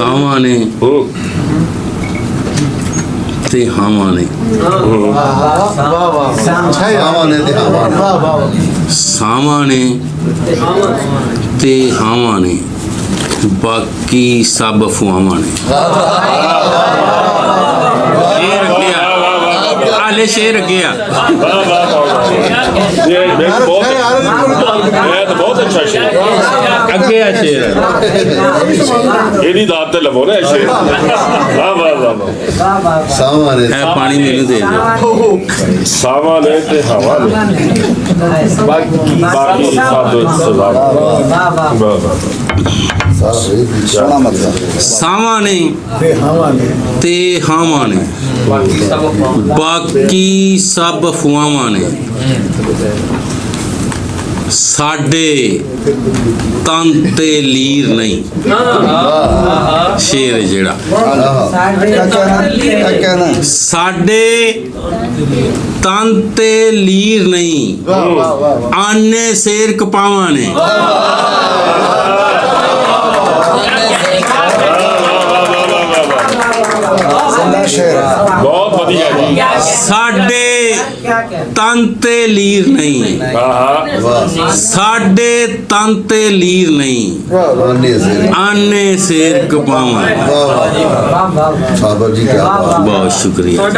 ਸਾਵਾਂ ਨੇ ਤੇ ਹਾਵਾਂ ਨੇ, ਸਾਵਾਂ ਨੇ ਤੇ ਹਾਵਾਂ ਨੇ, ਬਾਕੀ ਸਭ ਅਫਵਾਹਾਂ ਨੇ। ਸ਼ੇਰ ਅੱਗੇ ਆ, ਹਾਲੇ ਸ਼ੇਰ ਅੱਗੇ ਆ। ਬਹੁਤ ਅੱਛਾ ਸ਼ੇਰ ਅੱਗੇ ਆ ਸ਼ੇਰ। ਇਹਦੀ ਦਾਤ ਤੇ ਲਵੋ ਨਾ ਸ਼ੇਰ। ਵਾਹ ਵਾਹ ਵਾਹ। ਸਾਵਾਂ ਨੇ, ਇਹ ਪਾਣੀ ਮੈਨੂੰ ਦੇ ਦਿਓ। ਸਾਵਾਂ ਨੇ ਤੇ ਹਵਾ ਨੇ, ਬਾਕੀ ਸਭ ਸਜ਼ਾ। ਵਾਹ ਵਾਹ। ਸੋਹਣਾ ਮਤਲਬ। ਸਾਵਾਂ ਨੇ ਤੇ ਹਾਵਾਂ ਨੇ, ਬਾਕੀ ਸਭ ਅਫਵਾਹਾਂ ਨੇ। ਸਾਡੇ ਤਨ ਤੇ ਲੀਰ ਨਹੀਂ। ਸ਼ੇਰ ਜਿਹੜਾ ਸਾਡੇ ਤਨ ਤੇ ਲੀਰ ਨਹੀਂ, ਆਨੇ ਸ਼ੇਰ ਕਪਾਵਾਂ ਨੇ। ਬਹੁਤ ਵਧੀਆ ਜੀ। ਸਾਡੇ ਤਨ ਤੇ ਲੀਰ ਨਹੀਂ, ਸਾਡੇ ਤਨ ਤੇ ਲੀਰ ਨਹੀਂ, ਆਨੇ ਸ਼ੇਰ ਕਪਾਵਾਂ। ਸਾਬਰ ਜੀ ਕਿਆ ਬਾਤ। ਬਹੁਤ ਸ਼ੁਕਰੀਆ।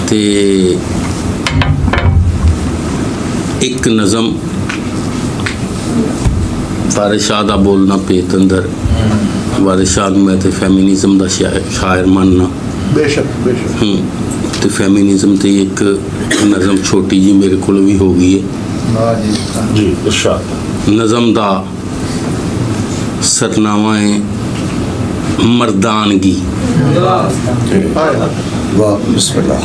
ਤੇ ਇੱਕ ਨਜ਼ਮ ਵਾਰਿਸ ਸ਼ਾਹ ਦਾ ਬੋਲਣਾ ਪੇਤ ਅੰਦਰ। ਵਾਰਿਸ ਸ਼ਾਹ ਨੂੰ ਮੈਂ ਤੇ ਫੈਮਿਨਿਜ਼ਮ ਦਾ ਸ਼ਾਇਰ ਮੰਨਣਾ। ਬੇਸ਼ੱਕ ਬੇਸ਼ੱਕ। ਤੇ ਫੈਮਿਨਿਜ਼ਮ ਤੇ ਇੱਕ ਨਜ਼ਮ ਛੋਟੀ ਜੀ ਮੇਰੇ ਕੋਲ ਵੀ ਹੋ ਗਈ ਹੈ ਜੀ। ਇਰਸ਼ਾਦ। ਨਜ਼ਮ ਦਾ ਸਰਨਾਮਾ ਹੈ ਮਰਦਾਨਗੀ। ਵਾਹ ਬਿਸਮਿਲ੍ਲਾ।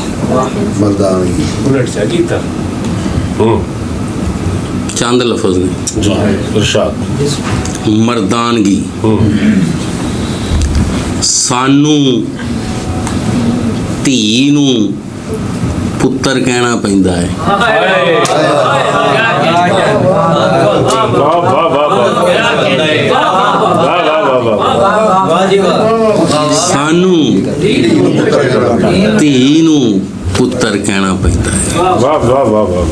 ਮਰਦਾਨਗੀ। ਉਲਟ ਸੇ ਕੀਤਾ। ਚੰਦ ਲਫ਼ਜ਼ ਨੇ ਜੀ। ਇਰਸ਼ਾਦ। ਮਰਦਾਨਗੀ। ਸਾਨੂੰ ਧੀ ਨੂੰ ਪੁੱਤਰ ਕਹਿਣਾ ਪੈਂਦਾ ਹੈ। ਵਾਹ ਵਾਹ ਵਾਹ ਵਾਹ। ਸਾਨੂੰ ਧੀ ਨੂੰ ਪੁੱਤਰ ਕਹਿਣਾ ਪੈਂਦਾ ਹੈ। ਵਾਹ ਵਾਹ ਵਾਹ ਵਾਹ।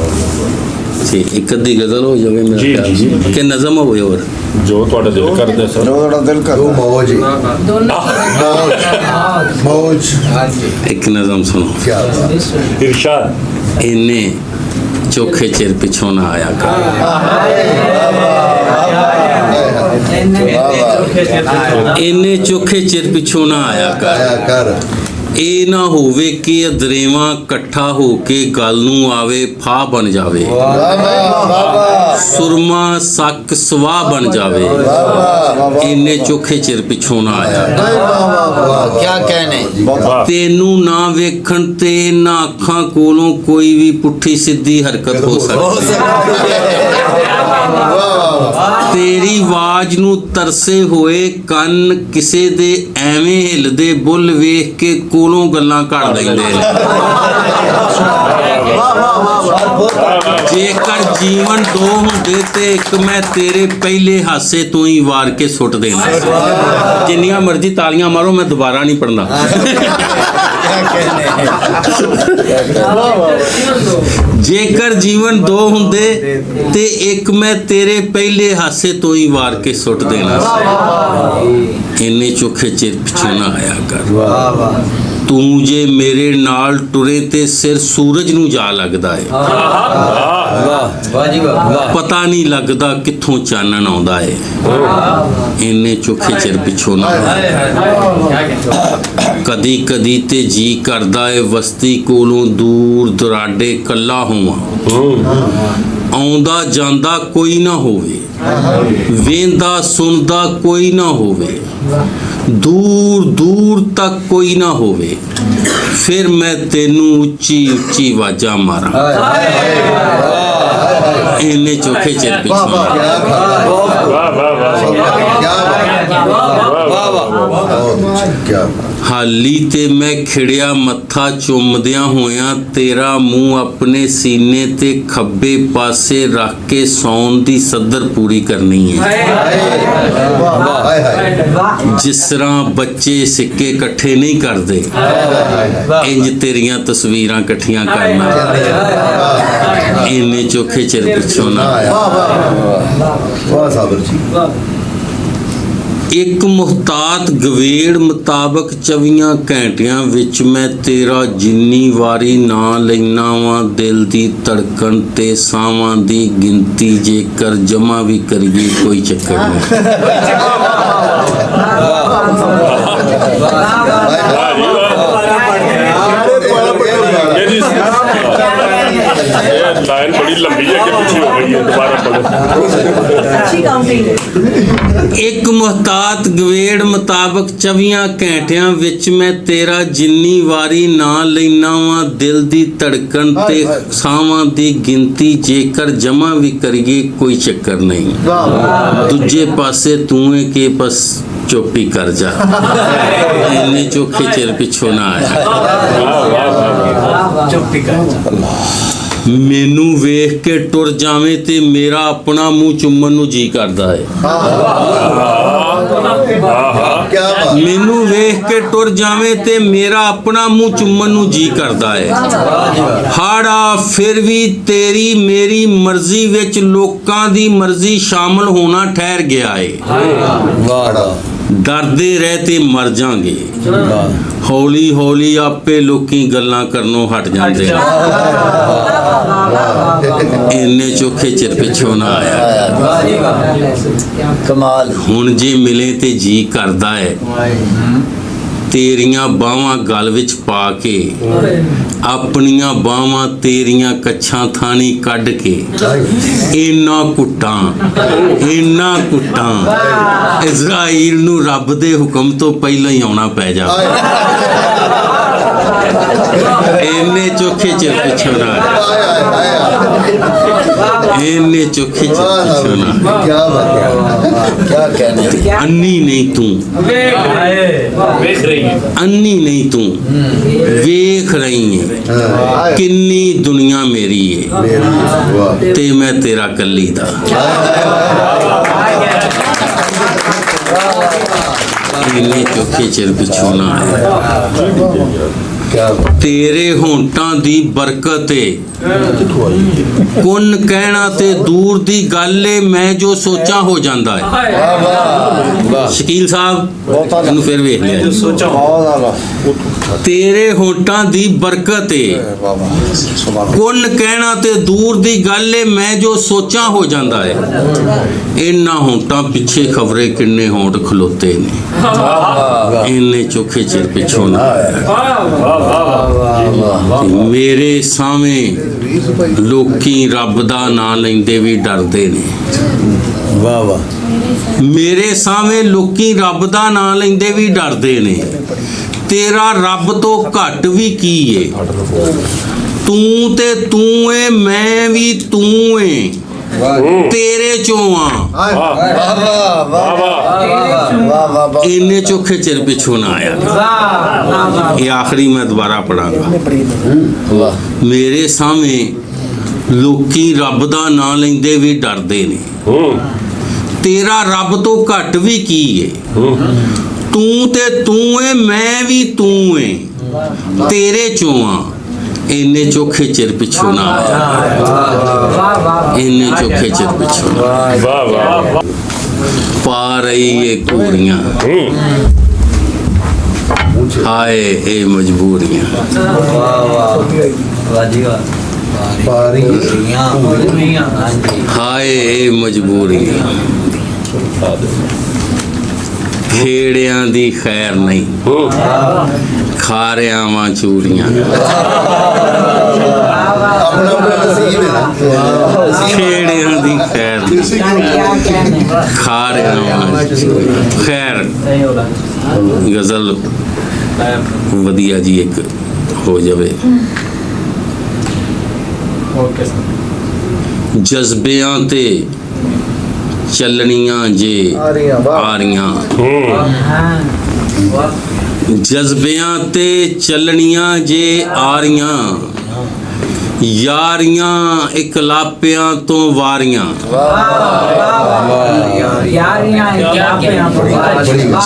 ਤੇ ਇੱਕ ਅੱਧੀ ਗਜ਼ਲ ਹੋ ਜਾਵੇ ਮੇਰਾ ਜੀ, ਖਿਆਲ ਜੀ, ਜੀ। ਕਿ ਨਜ਼ਮ ਹੋਵੇ ਹੋਰ ਜੋ ਤੁਹਾਡਾ ਦਿਲ ਕਰਦਾ ਸਰ। ਜੋ ਤੁਹਾਡਾ ਦਿਲ ਕਰਦਾ। ਮੌਜ ਹੀ। ਮੌਜ। ਇੱਕ ਨਜ਼ਮ ਸੁਣੋ। ਕਿਆ ਬਾਤ। ਇਰਸ਼ਾਦ। ਇੰਨੇ ਚੋਖੇ ਚਿਰ ਪਿੱਛੋਂ ਨਾ ਆਇਆ ਕਰ। ਇੰਨੇ ਚੋਖੇ ਚਿਰ ਪਿੱਛੋਂ ਨਾ ਆਇਆ ਕਰ। ਆਇਆ ਕਰ। ਇਹ ਨਾ ਹੋਵੇ ਕਿ ਦਰੇਵਾਂ ਇਕੱਠਾ ਹੋ ਕੇ ਗੱਲ ਨੂੰ ਆਵੇ ਫਾਹ ਬਣ ਜਾਵੇ। ਸੁਰਮਾ ਸੱਕ ਸਵਾਹ ਬਣ ਜਾਵੇ। ਇੰਨੇ ਚੋਖੇ ਚਿਰ ਪਿੱਛੋਂ ਨਾ ਆਇਆ। ਕਿਆ ਕਹਿਣੇ। ਤੈਨੂੰ ਨਾ ਵੇਖਣ ਤੇ ਨਾ ਅੱਖਾਂ ਕੋਲੋਂ ਕੋਈ ਵੀ ਪੁੱਠੀ ਸਿੱਧੀ ਹਰਕਤ ਹੋ ਸਕਦੀ। ਤੇਰੀ ਆਵਾਜ਼ ਨੂੰ ਤਰਸੇ ਹੋਏ ਕੰਨ ਕਿਸੇ ਦੇ ਐਵੇਂ ਹਿੱਲਦੇ ਬੁੱਲ ਵੇਖ ਕੇ ਕੋਲੋਂ ਗੱਲਾਂ ਘੜ ਲੈਂਦੇ ਨੇ। ਜੇਕਰ ਜੀਵਨ ਦੋ ਹੁੰਦੇ ਤੇ ਇੱਕ ਮੈਂ ਤੇਰੇ ਪਹਿਲੇ ਹਾਸੇ ਤੋਂ ਹੀ ਵਾਰ ਕੇ ਸੁੱਟ ਦੇਣਾ। ਜਿੰਨੀਆਂ ਮਰਜ਼ੀ ਤਾਲੀਆਂ ਮਾਰੋ, ਮੈਂ ਦੁਬਾਰਾ ਨਹੀਂ ਪੜਨਾ। ਜੇਕਰ ਜੀਵਨ ਦੋ ਹੁੰਦੇ ਤੇ ਇੱਕ ਮੈਂ ਤੇਰੇ ਪਹਿਲੇ ਹਾਸੇ ਤੋਂ ਹੀ ਵਾਰ ਕੇ ਸੁੱਟ ਦੇਣਾ। ਇੰਨੇ ਚੋਖੇ ਚਿਰ ਪਿੱਛੋਂ ਨਾ ਆਇਆ ਕਰ। ਤੂੰ ਜੇ ਮੇਰੇ ਨਾਲ ਟੁਰੇ ਤੇ ਸਿਰ ਸੂਰਜ ਨੂੰ ਜਾ ਲੱਗਦਾ ਏ। ਪਤਾ ਨਹੀਂ ਲੱਗਦਾ ਕਿੱਥੋਂ ਚਾਨਣ ਆਉਂਦਾ ਏ। ਇੰਨੇ ਚੋਖੇ ਚਿਰ ਪਿੱਛੋਂ ਨਾ ਕਦੀ ਕਦੀ ਤੇ ਜੀ ਕਰਦਾ ਏ ਵਸਤੀ ਕੋਲੋਂ ਦੂਰ ਦੁਰਾਡੇ ਕੱਲਾ ਹੋਵਾਂ। ਆਉਂਦਾ ਜਾਂਦਾ ਕੋਈ ਨਾ ਹੋਵੇ, ਵੇਂਦਾ ਸੁਣਦਾ ਕੋਈ ਨਾ ਹੋਵੇ, ਦੂਰ ਦੂਰ ਤੱਕ ਕੋਈ ਨਾ ਹੋਵੇ, ਫਿਰ ਮੈਂ ਤੈਨੂੰ ਉੱਚੀ ਉੱਚੀ ਆਵਾਜ਼ਾਂ ਮਾਰਾਂ। ਇੰਨੇ ਚੋਖੇ ਚਿਰ ਪਿੱਛੋਂ क्या ਹਾਲੀ ਤੇ ਮੈਂ ਖਿੜਿਆ ਮੱਥਾ ਚੁੰਮਦਿਆਂ ਹੋਇਆਂ ਤੇਰਾ ਮੂੰਹ ਆਪਣੇ ਸੀਨੇ ਤੇ ਖੱਬੇ ਪਾਸੇ ਰੱਖ ਕੇ ਸੌਣ ਦੀ ਸੱਦਰ ਪੂਰੀ ਕਰਨੀ ਹੈ। हाय हाय ਜਿਸ ਤਰ੍ਹਾਂ ਬੱਚੇ ਸਿੱਕੇ ਇਕੱਠੇ ਨਹੀਂ ਕਰਦੇ, ਇੰਜ ਤੇਰੀਆਂ ਤਸਵੀਰਾਂ ਇਕੱਠੀਆਂ ਕਰਨਾ। ਇੰਨੇ ਚੋਖੇ ਚਿਰ ਪਿੱਛੋਂ ਨਾ ਆਇਆ। वाह साबर जी ਇੱਕ ਮੁਹਤਾਤ ਗਵੇੜ ਮੁਤਾਬਕ 24 ਘੰਟਿਆਂ ਵਿੱਚ ਮੈਂ ਤੇਰਾ ਜਿੰਨੀ ਵਾਰੀ ਨਾਂ ਲੈਣਾ ਵਾਂ ਦਿਲ ਦੀ ਧੜਕਣ ਤੇ ਸਾਵਾਂ ਦੀ ਗਿਣਤੀ ਜੇਕਰ ਜਮਾ ਵੀ ਕਰੀਏ ਕੋਈ ਚੱਕਰ ਨਹੀਂ। ਵਾਹ ਜੀ ਇਹ ਲਾਈਨ ਬੜੀ ਲੰਬੀ ਹੈ ਕਿ ਪਿੱਛੇ ਹੋ ਗਈ ਹੈ, ਦੁਬਾਰਾ ਪੜੋ। अच्छी काउंटिंग है। ਇੱਕ ਮੁਹਤਾਤ ਗਵੇੜ ਮੁਤਾਬਕ 24 ਘੰਟਿਆਂ ਵਿੱਚ ਮੈਂ ਤੇਰਾ ਜਿੰਨੀ ਵਾਰੀ ਨਾਂ ਲੈਣਾ ਵਾਂ ਦਿਲ ਦੀ ਧੜਕਣ ਤੇ ਸਾਵਾਂ ਦੀ ਗਿਣਤੀ ਜੇਕਰ ਜਮਾ ਵੀ ਕਰੀਏ ਕੋਈ ਚੱਕਰ ਨਹੀਂ। ਦੂਜੇ ਪਾਸੇ ਤੂੰ ਹੈ ਕਿ ਬਸ ਚੁੱਪੀ ਕਰ ਜਾ। ਇੰਨੇ ਚੋਖੇ ਚਿਰ ਪਿੱਛੋਂ ਨਾ ਆਇਆ। ਮੈਨੂੰ ਵੇਖ ਕੇ ਟੁਰ ਜਾਵੇਂ ਤੇ ਮੇਰਾ ਆਪਣਾ ਮੂੰਹ ਚੁੰਮਣ ਨੂੰ ਜੀ ਕਰਦਾ ਹੈ। क्या बात ਮੈਨੂੰ ਵੇਖ ਕੇ ਟੁਰ ਜਾਵੇਂ ਤੇ ਮੇਰਾ ਆਪਣਾ ਮੂੰਹ ਚੁੰਮਣ ਨੂੰ ਜੀ ਕਰਦਾ ਹੈ। ਹਾੜਾ ਫਿਰ ਵੀ ਤੇਰੀ ਮੇਰੀ ਮਰਜ਼ੀ ਵਿੱਚ ਲੋਕਾਂ ਦੀ ਮਰਜ਼ੀ ਸ਼ਾਮਲ ਹੋਣਾ ਠਹਿਰ ਗਿਆ ਏ। वाह ਡਰਦੇ ਰਹਿ ਤੇ ਮਰ ਜਾਾਂਗੇ। ਹੌਲੀ ਹੌਲੀ ਆਪੇ ਲੋਕੀ ਗੱਲਾਂ ਕਰਨੋਂ ਹਟ ਜਾਂਦੇ ਨੇ। ਇੰਨੇ ਚੋਖੇ ਚਿਰ ਪਿੱਛੋਂ ਨਾ ਆਇਆ। कमाल ਹੁਣ ਜੇ ਮਿਲੇ ਤੇ ਜੀ ਕਰਦਾ ਹੈ ਤੇਰੀਆਂ ਬਾਹਾਂ ਗਲ ਵਿੱਚ ਪਾ ਕੇ ਆਪਣੀਆਂ ਬਾਹਾਂ ਤੇਰੀਆਂ ਕੱਛਾਂ ਥਾਣੀ ਕੱਢ ਕੇ ਇੰਨਾ ਕੁੱਟਾਂ ਇਜ਼ਰਾਈਲ ਨੂੰ ਰੱਬ ਦੇ ਹੁਕਮ ਤੋਂ ਪਹਿਲਾਂ ਹੀ ਆਉਣਾ ਪੈ ਜਾਵੇ। ਇੰਨੇ ਚੋਖੇ ਚਿਰ ਪਿੱਛੋਂ ਨਾ ਇੰਨੇ ਚੋਖੇ ਚਿਰ ਪਿੱਛੋਂ ਨਾ। क्या बात क्या कहने ਅੰਨੀ ਨਹੀਂ ਤੂੰ ਅੰਨੀ ਨਹੀਂ ਤੂੰ ਵੇਖ ਰਹੀ ਹੈ ਕਿੰਨੀ ਦੁਨੀਆ ਮੇਰੀ ਹੈ वाह ਤੇ ਮੈਂ ਤੇਰਾ ਕੱਲੀ ਦਾ। ਇੰਨੇ ਚੋਖੇ ਚਿਰ ਪਿੱਛੋਂ ਨਾ ਆਇਆ। क्या ਤੇਰੇ ਹੋਂਟਾਂ ਦੀ ਬਰਕਤ ਏ ਕੁਨ ਕਹਿਣਾ ਤੇ ਦੂਰ ਦੀ ਗੱਲ ਏ ਮੈਂ ਜੋ ਸੋਚਾਂ ਹੋ ਜਾਂਦਾ ਹੈ। ਸ਼ਕੀਲ ਸਾਹਿਬ ਇਹਨੂੰ ਫਿਰ ਵੇਖ ਲਿਆ ਜੀ। ਤੇਰੇ ਹੋਂਟਾਂ ਦੀ ਬਰਕਤ ਏ ਕੁਨ ਕਹਿਣਾ ਤੇ ਦੂਰ ਦੀ ਗੱਲ ਏ ਮੈਂ ਜੋ ਸੋਚਾਂ ਹੋ ਜਾਂਦਾ ਹੈ। ਇਹਨਾਂ ਹੋਂਟਾਂ ਪਿੱਛੇ ਖਬਰੇ ਕਿੰਨੇ ਹੋਂਟ ਖਲੋਤੇ ਨੇ। ਇੰਨੇ ਚੋਖੇ ਚਿਰ ਪਿੱਛੋਂ ਨਾ ਆਇਆ। ਮੇਰੇ ਸਾਹਮਣੇ ਲੋਕੀ ਰੱਬ ਦਾ ਨਾਂ ਲੈਂਦੇ ਵੀ ਡਰਦੇ ਨੇ। वाह वाह ਮੇਰੇ ਸਾਹਮਣੇ ਲੋਕੀ ਰੱਬ ਦਾ ਨਾਂ ਲੈਂਦੇ ਵੀ ਡਰਦੇ ਨੇ। ਤੇਰਾ ਰੱਬ ਤੋਂ ਘੱਟ ਵੀ ਕੀ ਏ। ਤੂੰ ਤੇ ਤੂੰ ਏ ਮੈਂ ਵੀ ਤੂੰ ਏ ਤੇਰੇ ਚੋਂ ਆ। ਇੰਨੇ ਚੋਖੇ ਚਿਰ ਪਿੱਛੋਂ ਨਾ ਆਇਆ। ਇਹ ਆਖਰੀ ਮੈਂ ਦੁਬਾਰਾ ਪੜਾਂਗਾ। ਮੇਰੇ ਸਾਹਮਣੇ ਲੋਕੀ ਰੱਬ ਦਾ ਨਾਂ ਲੈਂਦੇ ਵੀ ਡਰਦੇ ਨੇ। ਤੇਰਾ ਰੱਬ ਤੋਂ ਘੱਟ ਵੀ ਕੀ ਏ। ਤੂੰ ਤੇ ਤੂੰ ਏ ਮੈਂ ਵੀ ਤੂੰ ਏ ਤੇਰੇ ਚੋਂ ਆ। ਇੰਨੇ ਚੋਖੇ ਚਿਰ ਪਿੱਛੋਂ ਨਾ ਆਇਆ। ਇੰਨੇ ਚੋਖੇ ਚਿਰ ਪਿੱਛੋਂ ਨਾ ਆਇਆ। ਵਾਹ ਵਾਹ ਪਾ ਰਹੀ ਏ ਘੂਰੀਆਂ ਹਾਏ ਇਹ ਮਜਬੂਰੀਆਂ। पारी ਹਾਏ ਇਹ ਮਜਬੂਰੀਆਂ। ਖੇੜਿਆਂ ਦੀ ਖੈਰ ਨਹੀਂ ਖਾਰਿਆਂ ਵਾਂ ਚੂੜੀਆਂ। अपना अपना नसीब है ना ਖੇੜਿਆਂ ਦੀ ਖੈਰ ਨਹੀਂ ਖਾਰਿਆਂ ਵਾਂ ਚੂੜੀਆਂ। ਖੈਰ ਗਜ਼ਲ ਵਧੀਆ ਜੀ ਇੱਕ ਹੋ ਜਾਵੇ। ਜਜ਼ਬਿਆਂ ਤੇ ਚੱਲਣੀਆਂ ਜੇ ਆ ਰਹੀਆਂ ਜਜ਼ਬਿਆਂ ਤੇ ਚੱਲਣੀਆਂ ਜੇ ਆ ਰਹੀਆਂ ਯਾਰੀਆਂ ਇਕਲਾਪਿਆਂ ਤੋਂ ਵਾਰੀਆਂ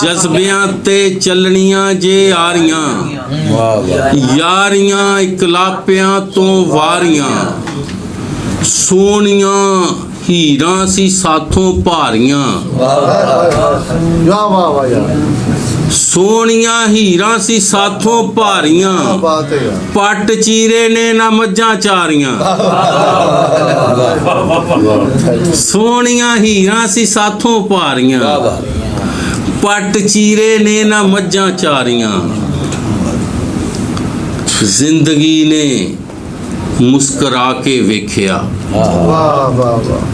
ਜਜ਼ਬਿਆਂ ਤੇ ਚੱਲਣੀਆਂ ਜੇ ਆ ਰਹੀਆਂ ਯਾਰੀਆਂ ਇਕਲਾਪਿਆਂ ਤੋਂ ਵਾਰੀਆਂ ਸੋਹਣੀਆਂ ਹੀਰਾਂ ਸੀ ਸਾਥੋਂ ਭਾਰੀਆਂ ਵਾਹ ਵਾਹ ਵਾਹ ਯਾਰ ਸੋਹਣੀਆਂ ਹੀਰਾਂ ਸੀ ਸਾਥੋਂ ਭਾਰੀਆਂ ਬਾਤ ਹੈ ਯਾਰ ਪੱਟ ਚੀਰੇ ਨੇ ਨਾ ਮੱਝਾਂ ਚਾਰੀਆਂ ਸੋਹਣੀਆਂ ਹੀਰਾਂ ਸੀ ਸਾਥੋਂ ਭਾਰੀਆਂ ਪੱਟ ਚੀਰੇ ਨੇ ਨਾ ਮੱਝਾਂ ਚਾਰੀਆਂ ਜ਼ਿੰਦਗੀ ਨੇ ਮੁਸਕਰਾ ਕੇ ਵੇਖਿਆ ਵਾਹ ਵਾਹ ਵਾਹ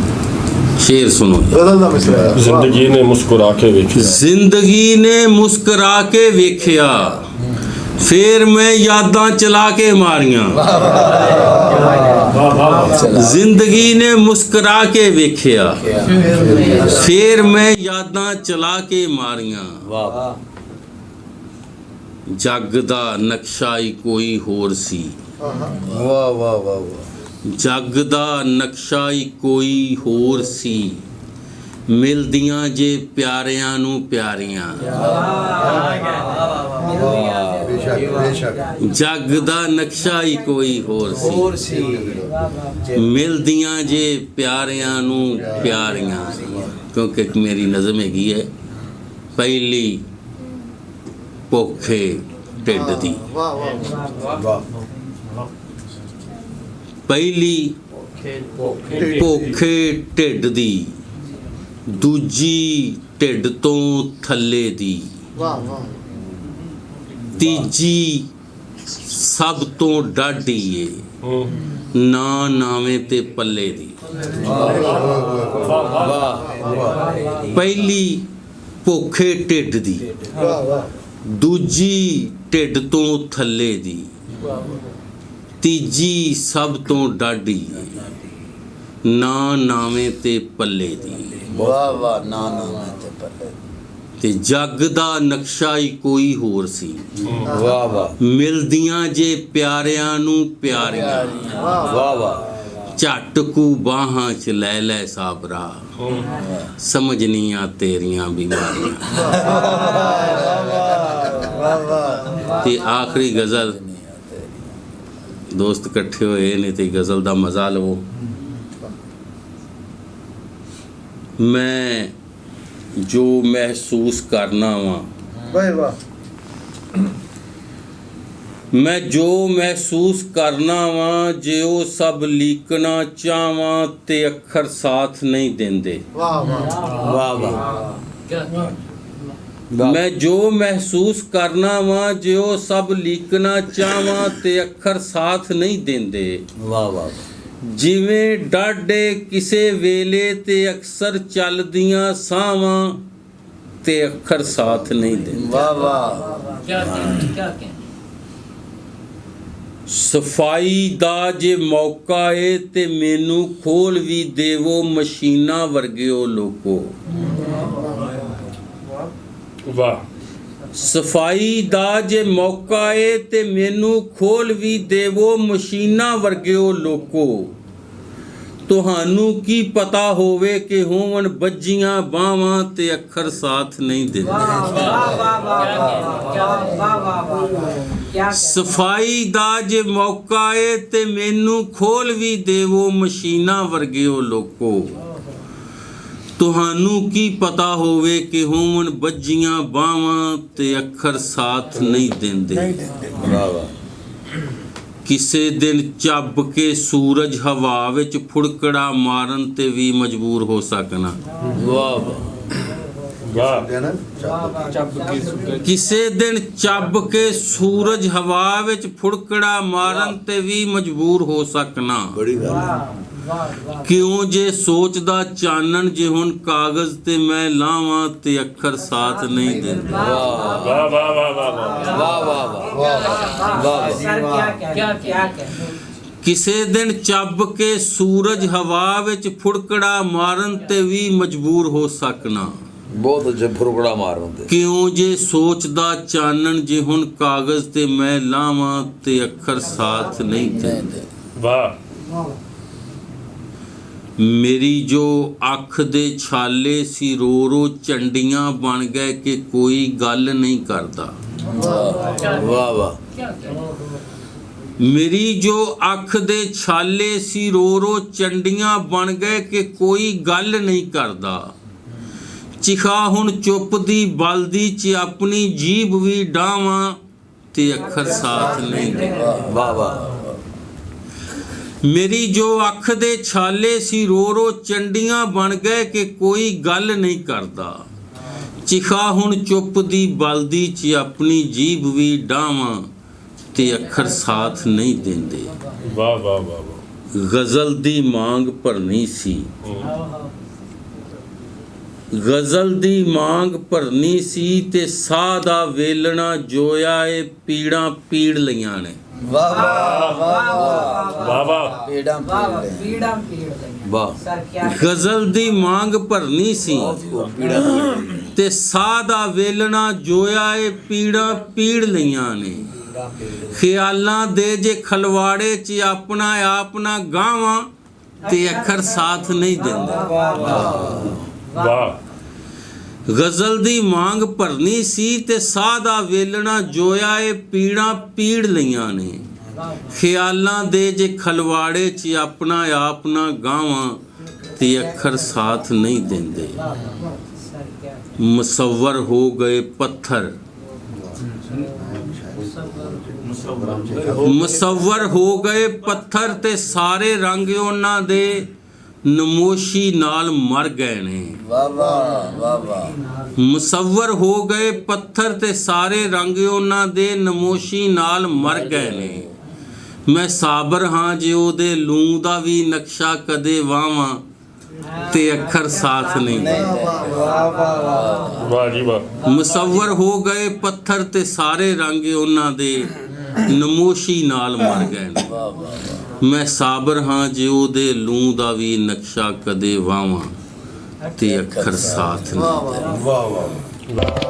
शेर सुनो ਬਦਲਦਾ ਮਿਸਰਾ ਜ਼ਿੰਦਗੀ ਨੇ ਮੁਸਕਰਾ ਕੇ ਵੇਖਿਆ जिंदगी ने मुस्करा के वेख्या फिर मैं यादां चला के मारियां जिंदगी ने मुस्करा के वेख्या फिर मैं यादां चला के मारियां जग दा नक्शा ही कोई होर सी ਵਾਹ ਵਾਹ ਵਾਹ ਜੱਗ ਦਾ ਨਕਸ਼ਾ ਹੀ ਕੋਈ ਹੋਰ ਸੀ ਮਿਲਦੀਆਂ ਜੇ ਪਿਆਰਿਆਂ ਨੂੰ ਪਿਆਰੀਆਂ ਬੇਸ਼ੱਕ ਬੇਸ਼ੱਕ ਜੱਗ ਦਾ ਨਕਸ਼ਾ ਹੀ ਕੋਈ ਹੋਰ ਸੀ ਮਿਲਦੀਆਂ ਜੇ ਪਿਆਰਿਆਂ ਨੂੰ ਪਿਆਰੀਆਂ ਕਿਉਂਕਿ ਇੱਕ ਮੇਰੀ ਨਜ਼ਮ ਹੈਗੀ ਹੈ ਪਹਿਲੀ ਭੁੱਖੇ ਢਿੱਡ ਦੀ ਵਾਹ ਵਾਹ ਵਾਹ ਪਹਿਲੀ ਭੁੱਖੇ ਢਿੱਡ ਦੀ ਦੂਜੀ ਢਿੱਡ ਤੋਂ ਥੱਲੇ ਦੀ ਵਾਹ ਵਾਹ ਤੀਜੀ ਸਭ ਤੋਂ ਡਾਢੀ ਏ ਨਾ ਨਾਵੇਂ ਤੇ ਪੱਲੇ ਦੀ ਪਹਿਲੀ ਭੁੱਖੇ ਢਿੱਡ ਦੀ ਵਾਹ ਵਾਹ ਦੂਜੀ ਢਿੱਡ ਤੋਂ ਥੱਲੇ ਦੀ ਤੀਜੀ ਸਭ ਤੋਂ ਡਾਢੀ ਨਾ ਨਾਵੇਂ ਤੇ ਪੱਲੇ ਦੀ ਵਾਹ ਵਾਹ ਨਾ ਨਾ ਤੇ ਪੱਲੇ ਤੇ ਜੱਗ ਦਾ ਨਕਸ਼ਾ ਹੀ ਕੋਈ ਹੋਰ ਸੀ ਵਾਹ ਵਾਹ ਮਿਲਦੀਆਂ ਜੇ ਪਿਆਰਿਆਂ ਨੂੰ ਪਿਆਰੀਆਂ ਵਾਹ ਵਾਹ ਝੱਟ ਕੂ ਬਾਹਾਂ ਚ ਲੈ ਲੈ ਸਾਬਰਾ ਸਮਝਨੀਆਂ ਤੇਰੀਆਂ ਬਿਮਾਰੀਆਂ ਵਾਹ ਵਾਹ ਤੇ ਆਖਰੀ ਗਜ਼ਲ ਦੋਸਤ ਇਕੱਠੇ ਹੋਏ ਨੇ ਤੇ ਗਜ਼ਲ ਦਾ ਮਜ਼ਾ ਲਵੋ ਮੈਂ ਜੋ ਮਹਿਸੂਸ ਕਰਨਾ ਵਾਂ ਵਾਹ ਵਾਹ ਮੈਂ ਜੋ ਮਹਿਸੂਸ ਕਰਨਾ ਵਾਂ ਜੇ ਉਹ ਸਭ ਲੀਕਣਾ ਚਾਹਾਂ ਤੇ ਅੱਖਰ ਸਾਥ ਨਹੀਂ ਦਿੰਦੇ ਵਾਹ ਵਾਹ ਵਾਹ ਵਾਹ ਮੈਂ ਜੋ ਮਹਿਸੂਸ ਕਰਨਾ ਵਾਂ ਜੇ ਉਹ ਸਭ ਲੀਕਣਾ ਚਾਹਾਂ ਤੇ ਅੱਖਰ ਸਾਥ ਨਹੀਂ ਦਿੰਦੇ ਵਾਹ ਵਾਹ ਜਿਵੇਂ ਡਾਢੇ ਕਿਸੇ ਵੇਲੇ ਤੇ ਅਕਸਰ ਚੱਲਦੀਆਂ ਸਾਵਾਂ ਤੇ ਅੱਖਰ ਸਾਥ ਨਹੀਂ ਦਿੰਦੇ ਵਾਹ ਵਾਹ ਕੀ ਸਫਾਈ ਦਾ ਜੇ ਮੌਕਾ ਏ ਤੇ ਮੈਨੂੰ ਖੋਲ ਵੀ ਦੇਵੋ ਮਸ਼ੀਨਾਂ ਵਰਗਿਓ ਲੋਕੋ ਵਾਹ ਸਫਾਈ ਦਾ ਜੇ ਮੌਕਾ ਏ ਤੇ ਮੈਨੂੰ ਖੋਲ ਵੀ ਦੇਵੋ ਮਸ਼ੀਨਾਂ ਵਰਗਿਓ ਲੋਕੋ ਤੁਹਾਨੂੰ ਕੀ ਪਤਾ ਹੋਵੇ ਕਿ ਹੋਵਣ ਬੱਜੀਆਂ ਬਾਹਾਂ ਤੇ ਅੱਖਰ ਸਾਥ ਨਹੀਂ ਦਿੰਦੇ ਸਫਾਈ ਦਾ ਜੇ ਮੌਕਾ ਏ ਤੇ ਮੈਨੂੰ ਖੋਲ ਵੀ ਦੇਵੋ ਮਸ਼ੀਨਾਂ ਵਰਗਿਓ ਲੋਕੋ ਤੁਹਾਨੂੰ ਕੀ ਪਤਾ ਹੋਵੇ ਕਿ ਹੋਵਣ ਬੱਜੀਆਂ ਬਾਹਾਂ ਤੇ ਅੱਖਰ ਸਾਥ ਨਹੀਂ ਦਿੰਦੇ ਵਾਹ ਵਾਹ ਕਿਸੇ ਦਿਨ ਚੱਬ ਕੇ ਸੂਰਜ ਹਵਾ ਵਿੱਚ ਫੁੜਕੜਾ ਮਾਰਨ ਤੇ ਵੀ ਮਜਬੂਰ ਹੋ ਸਕਣਾ ਵਾਹ ਵਾਹ ਕਿਸੇ ਦਿਨ ਚੱਬ ਕੇ ਸੂਰਜ ਹਵਾ ਵਿੱਚ ਫੁੜਕੜਾ ਮਾਰਨ ਤੇ ਵੀ ਮਜਬੂਰ ਹੋ ਸਕਣਾ ਬੜੀ ਗੱਲ ਕਿਉਂ ਜੇ ਸੋਚਦਾ ਚਾਨਣ ਜੇ ਹੁਣ ਕਾਗਜ਼ ਤੇ ਮੈਂ ਲਾਵਾਂ ਤੇ ਅੱਖਰ ਸਾਥ ਨਹੀਂ ਦਿੰਦੇ ਵਾਹ ਵਾਹ ਵਾਹ ਵਾਹ ਵਾਹ ਵਾਹ ਵਾਹ ਵਾਹ ਕਿਸੇ ਦਿਨ ਚੱਬ ਕੇ ਸੂਰਜ ਹਵਾ ਵਿੱਚ ਫੁੜਕੜਾ ਮਾਰਨ ਤੇ ਵੀ ਮਜਬੂਰ ਹੋ ਸਕਣਾ। ਬਹੁਤ ਅੱਛਾ ਫੁਰਕੜਾ ਮਾਰ ਬੰਦੇ। ਕਿਉਂ ਜੇ ਸੋਚਦਾ ਚਾਨਣ ਜੇ ਹੁਣ ਕਾਗਜ਼ ਤੇ ਮੈਂ ਲਾਵਾਂ ਤੇ ਅੱਖਰ ਸਾਥ ਨਹੀਂ ਦਿੰਦੇ। ਵਾਹ ਮੇਰੀ ਜੋ ਅੱਖ ਦੇ ਛਾਲੇ ਸੀ ਰੋ ਰੋ ਚੰਡੀਆਂ ਬਣ ਗਏ ਕਿ ਕੋਈ ਗੱਲ ਨਹੀਂ ਕਰਦਾ। ਵਾਹ ਵਾਹ। ਮੇਰੀ ਜੋ ਅੱਖ ਦੇ ਛਾਲੇ ਸੀ ਰੋ ਰੋ ਚੰਡੀਆਂ ਬਣ ਗਏ ਕਿ ਕੋਈ ਗੱਲ ਨਹੀਂ ਕਰਦਾ। ਚਿਖਾ ਹੁਣ ਚੁੱਪ ਦੀ ਬਲਦੀ ਚ ਆਪਣੀ ਜੀਭ ਵੀ ਡਾਵਾਂ ਤੇ ਅੱਖਰ ਸਾਥ ਨਹੀਂ ਦਿੰਦਾ। ਵਾਹ ਵਾਹ। ਮੇਰੀ ਜੋ ਅੱਖ ਦੇ ਛਾਲੇ ਸੀ ਰੋ ਰੋ ਚੰਡੀਆਂ ਬਣ ਗਏ ਕਿ ਕੋਈ ਗੱਲ ਨਹੀਂ ਕਰਦਾ। ਚਿਖਾ ਹੁਣ ਚੁੱਪ ਦੀ ਬਲਦੀ ਚ ਆਪਣੀ ਜੀਭ ਵੀ ਡਾਵਾਂ ਤੇ ਅੱਖਰ ਸਾਥ ਨਹੀਂ ਦਿੰਦੇ। ਵਾਹ ਵਾਹ ਵਾਹ। ਗਜ਼ਲ ਦੀ ਮੰਗ ਭਰਨੀ ਸੀ, ਗਜ਼ਲ ਦੀ ਮੰਗ ਭਰਨੀ ਸੀ ਤੇ ਸਾਹ ਦਾ ਵੇਲਣਾ ਜੋਇਆ ਏ ਪੀੜਾਂ ਪੀੜ ਲਈਆਂ ਨੇ। ਵਾਹ ਵਾਹ ਵਾਹ ਵਾਹ। ਪੀੜਾਂ ਪੀੜਾਂ ਵਾਹ। ਸਰ ਕਿਆ ਗਜ਼ਲ ਦੀ ਮੰਗ ਭਰਨੀ ਸੀ ਤੇ ਸਾਹ ਦਾ ਵੇਲਣਾ ਜੋਇਆ ਏ ਪੀੜਾਂ ਪੀੜ ਲਈਆਂ ਨੇ। ਖਿਆਲਾਂ ਦੇ ਜੇ ਖਲਵਾੜੇ 'ਚ ਆਪਣਾ ਆਪ ਨਾ ਗਾਵਾਂ ਤੇ ਅੱਖਰ ਸਾਥ ਨਹੀਂ ਦਿੰਦੇ। ਵਾਹ ਗਜ਼ਲ ਦੀ ਮੰਗ ਭਰਨੀ ਸੀ ਤੇ ਸਾਹ ਦਾ ਵੇਲਣਾ ਜੋਇਆ ਏ ਪੀੜਾਂ ਪੀੜ ਲਈਆਂ ਨੇ। ਖਿਆਲਾਂ ਦੇ ਜੇ ਖਲਵਾੜੇ 'ਚ ਆਪਣਾ ਆਪ ਨਾ ਗਾਵਾਂ ਤੇ ਅੱਖਰ ਸਾਥ ਨਹੀਂ ਦਿੰਦੇ। ਮੁਸੱਵਰ ਹੋ ਗਏ ਪੱਥਰ, ਮੁਸੱਵਰ ਹੋ ਗਏ ਪੱਥਰ ਤੇ ਸਾਰੇ ਰੰਗ ਉਹਨਾਂ ਦੇ ਨਮੋਸ਼ੀ ਨਾਲ ਮਰ ਗਏ ਨੇ। ਵਾਹ ਵਾਹ ਵਾਹ ਵਾਹ। ਮੁਸੱਵਰ ਹੋ ਗਏ ਪੱਥਰ ਤੇ ਸਾਰੇ ਰੰਗ ਉਹਨਾਂ ਦੇ ਨਮੋਸ਼ੀ ਨਾਲ ਮਰ ਗਏ ਨੇ। ਮੈਂ ਸਾਬਰ ਹਾਂ ਜੇ ਉਹਦੇ ਲੂੰ ਦਾ ਵੀ ਨਕਸ਼ਾ ਕਦੇ ਵਾਵਾਂ ਤੇ ਅੱਖਰ ਸਾਥ ਨਹੀਂ। ਵਾਹ ਵਾਹ ਵਾਹ ਜੀ ਵਾਹ। ਮੁਸੱਵਰ ਹੋ ਗਏ ਪੱਥਰ ਤੇ ਸਾਰੇ ਰੰਗ ਉਹਨਾਂ ਦੇ ਨਮੋਸ਼ੀ ਨਾਲ ਮਰ ਗਏ ਨੇ। ਮੈਂ ਸਾਬਰ ਹਾਂ ਜੇ ਉਹਦੇ ਲੂੰ ਦਾ ਵੀ ਨਕਸ਼ਾ ਕਦੇ ਵਾਵਾਂ ਤੇ ਅੱਖਰ ਸਾਥ ਨਹੀਂ। ਵਾਹ ਵਾਹ।